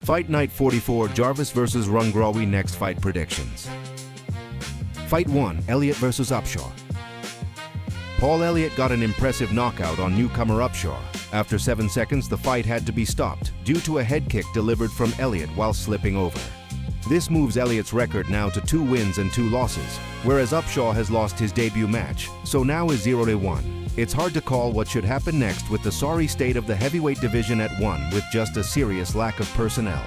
Fight Night 44, Jarvis vs. Rungrawi. Next fight predictions. Fight 1, Elliott vs. Upshaw. Paul Elliott got an impressive knockout on newcomer Upshaw. After 7 seconds, the fight had to be stopped due to a head kick delivered from Elliott while slipping over. This moves Elliott's record now to 2 wins and 2 losses, whereas Upshaw has lost his debut match, so now is 0-1. It's hard to call what should happen next with the sorry state of the heavyweight division at 1 with just a serious lack of personnel.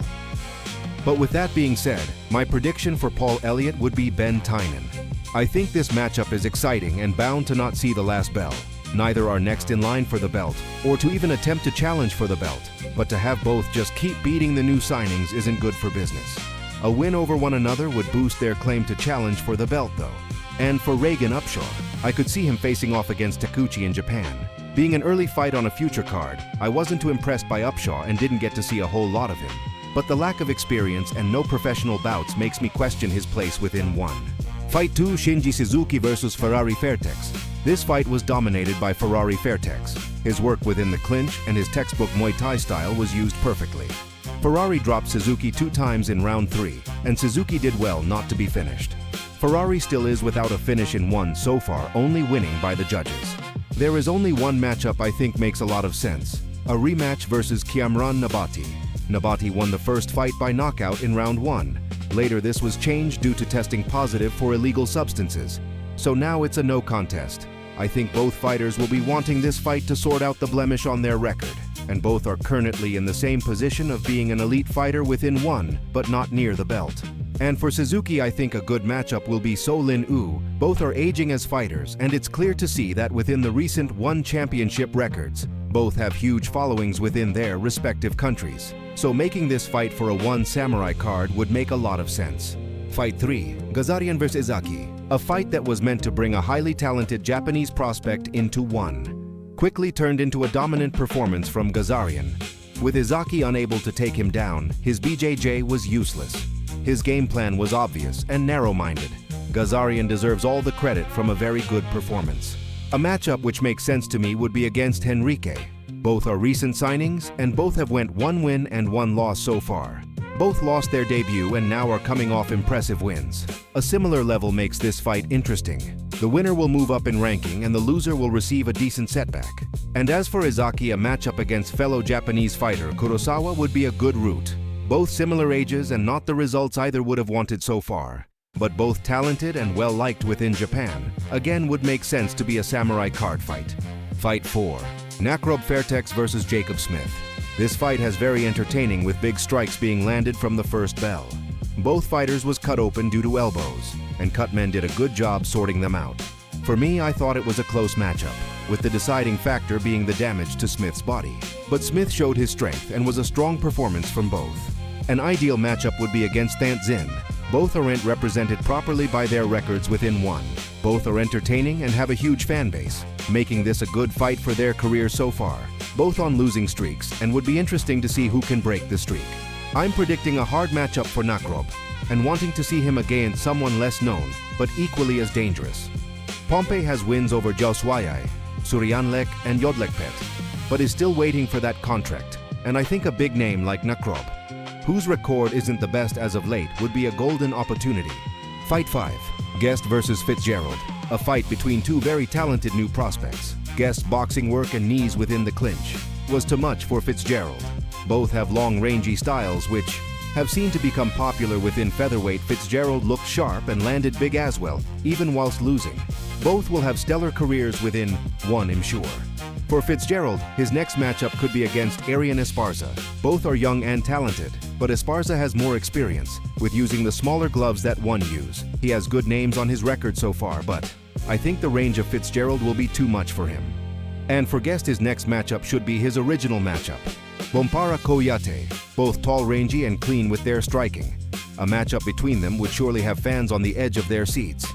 But with that being said, my prediction for Paul Elliott would be Ben Tynan. I think this matchup is exciting and bound to not see the last bell. Neither are next in line for the belt, or to even attempt to challenge for the belt, but to have both just keep beating the new signings isn't good for business. A win over one another would boost their claim to challenge for the belt though. And for Reagan Upshaw, I could see him facing off against Takuchi in Japan. Being an early fight on a future card, I wasn't too impressed by Upshaw and didn't get to see a whole lot of him. But the lack of experience and no professional bouts makes me question his place within 1. Fight 2, Shinji Suzuki vs. Ferrari Fairtex. This fight was dominated by Ferrari Fairtex. His work within the clinch and his textbook Muay Thai style was used perfectly. Ferrari dropped Suzuki 2 times in round 3, and Suzuki did well not to be finished. Ferrari still is without a finish in 1 so far, only winning by the judges. There is only one matchup I think makes a lot of sense. A rematch versus Kiamran Nabati. Nabati won the first fight by knockout in round 1. Later this was changed due to testing positive for illegal substances. So now it's a no contest. I think both fighters will be wanting this fight to sort out the blemish on their record. And both are currently in the same position of being an elite fighter within 1, but not near the belt. And for Suzuki, I think a good matchup will be So Lin Wu. Both are aging as fighters, and it's clear to see that within the recent One Championship records, both have huge followings within their respective countries. So making this fight for a One Samurai card would make a lot of sense. Fight 3, Gazarian vs. Izaki. A fight that was meant to bring a highly talented Japanese prospect into 1. Quickly turned into a dominant performance from Gazarian. With Izaki unable to take him down, his BJJ was useless. His game plan was obvious and narrow-minded. Gazarian deserves all the credit from a very good performance. A matchup which makes sense to me would be against Henrique. Both are recent signings, and both have went 1 win and 1 loss so far. Both lost their debut and now are coming off impressive wins. A similar level makes this fight interesting. The winner will move up in ranking and the loser will receive a decent setback. And as for Izaki, a matchup against fellow Japanese fighter Kurosawa would be a good route. Both similar ages and not the results either would have wanted so far. But both talented and well-liked within Japan, again would make sense to be a samurai card fight. Fight 4, Nakrob Fairtex vs. Jacob Smith. This fight has very entertaining with big strikes being landed from the first bell. Both fighters was cut open due to elbows, and cutmen did a good job sorting them out. For me, I thought it was a close matchup, with the deciding factor being the damage to Smith's body. But Smith showed his strength and was a strong performance from both. An ideal matchup would be against Thant Zin. Both aren't represented properly by their records within 1. Both are entertaining and have a huge fan base, making this a good fight for their career so far. Both on losing streaks, and would be interesting to see who can break the streak. I'm predicting a hard matchup for Nakrob, and wanting to see him against someone less known, but equally as dangerous. Pompey has wins over Jauswayai, Suryanlek, and Yodlekpet, but is still waiting for that contract, and I think a big name like Nakrob, whose record isn't the best as of late, would be a golden opportunity. Fight 5, Guest vs. Fitzgerald. A fight between 2 very talented new prospects. Guest's boxing work and knees within the clinch was too much for Fitzgerald. Both have long rangy styles which have seen to become popular within featherweight. Fitzgerald looked sharp and landed big as well, even whilst losing. Both will have stellar careers within 1, I'm sure. For Fitzgerald, his next matchup could be against Arian Esparza. Both are young and talented, but Esparza has more experience with using the smaller gloves that one use. He has good names on his record so far, but I think the range of Fitzgerald will be too much for him. And for Guest, his next matchup should be his original matchup. Bompara Koyate, both tall, rangy, and clean with their striking. A matchup between them would surely have fans on the edge of their seats.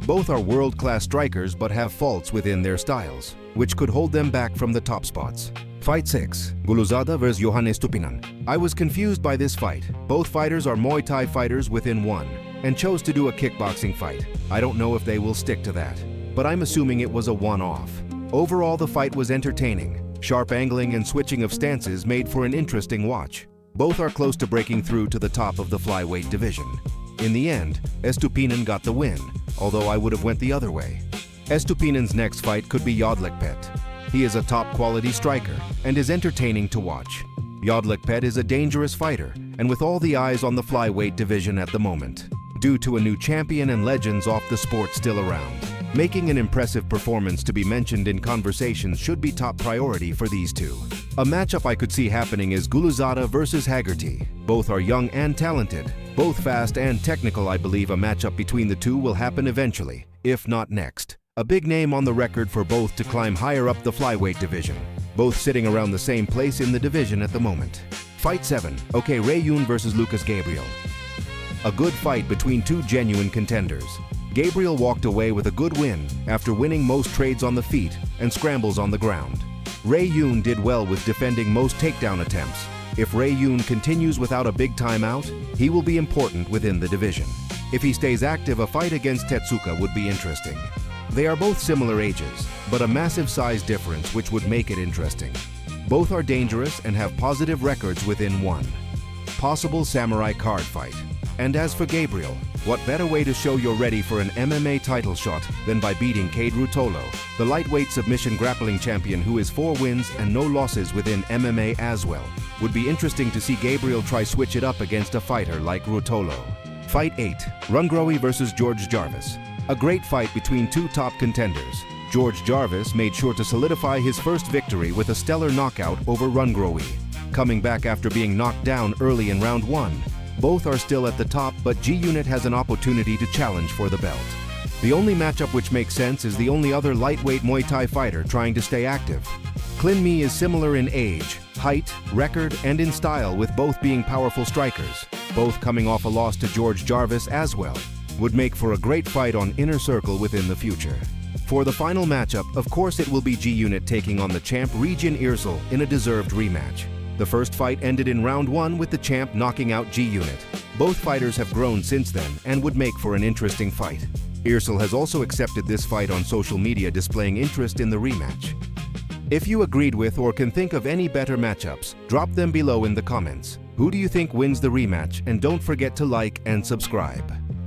Both are world-class strikers but have faults within their styles, which could hold them back from the top spots. Fight 6, Guluzada vs. Johannes Tupinan. I was confused by this fight. Both fighters are Muay Thai fighters within 1, and chose to do a kickboxing fight. I don't know if they will stick to that, but I'm assuming it was a one-off. Overall, the fight was entertaining. Sharp angling and switching of stances made for an interesting watch. Both are close to breaking through to the top of the flyweight division. In the end, Estupinan got the win, although I would have went the other way. Estupinan's next fight could be Yodlikpet. He is a top-quality striker and is entertaining to watch. Yodlikpet is a dangerous fighter, and with all the eyes on the flyweight division at the moment, due to a new champion and legends off the sport still around. Making an impressive performance to be mentioned in conversations should be top priority for these two. A matchup I could see happening is Guluzada versus Haggerty. Both are young and talented, both fast and technical. I believe a matchup between the two will happen eventually, if not next. A big name on the record for both to climb higher up the flyweight division, both sitting around the same place in the division at the moment. Fight 7, OK Rayun versus Lucas Gabriel. A good fight between two genuine contenders. Gabriel walked away with a good win after winning most trades on the feet and scrambles on the ground. Rayun did well with defending most takedown attempts. If Rayun continues without a big timeout, he will be important within the division. If he stays active, a fight against Tetsuka would be interesting. They are both similar ages, but a massive size difference which would make it interesting. Both are dangerous and have positive records within one possible samurai card fight. And as for Gabriel, what better way to show you're ready for an MMA title shot than by beating Cade Rutolo, the lightweight submission grappling champion who is 4 wins and no losses within MMA as well. Would be interesting to see Gabriel try switch it up against a fighter like Rutolo. Fight 8, Rungrowi versus George Jarvis. A great fight between two top contenders. George Jarvis made sure to solidify his first victory with a stellar knockout over Rungrowi, coming back after being knocked down early in round 1. Both are still at the top, but G-Unit has an opportunity to challenge for the belt. The only matchup which makes sense is the only other lightweight Muay Thai fighter trying to stay active. Clin Mi is similar in age, height, record, and in style, with both being powerful strikers. Both coming off a loss to George Jarvis as well. Would make for a great fight on Inner Circle within the future. For the final matchup, of course it will be G-Unit taking on the champ Regin Irsel in a deserved rematch. The first fight ended in round 1 with the champ knocking out G-Unit. Both fighters have grown since then and would make for an interesting fight. Irsel has also accepted this fight on social media, displaying interest in the rematch. If you agreed with or can think of any better matchups, drop them below in the comments. Who do you think wins the rematch? And don't forget to like and subscribe.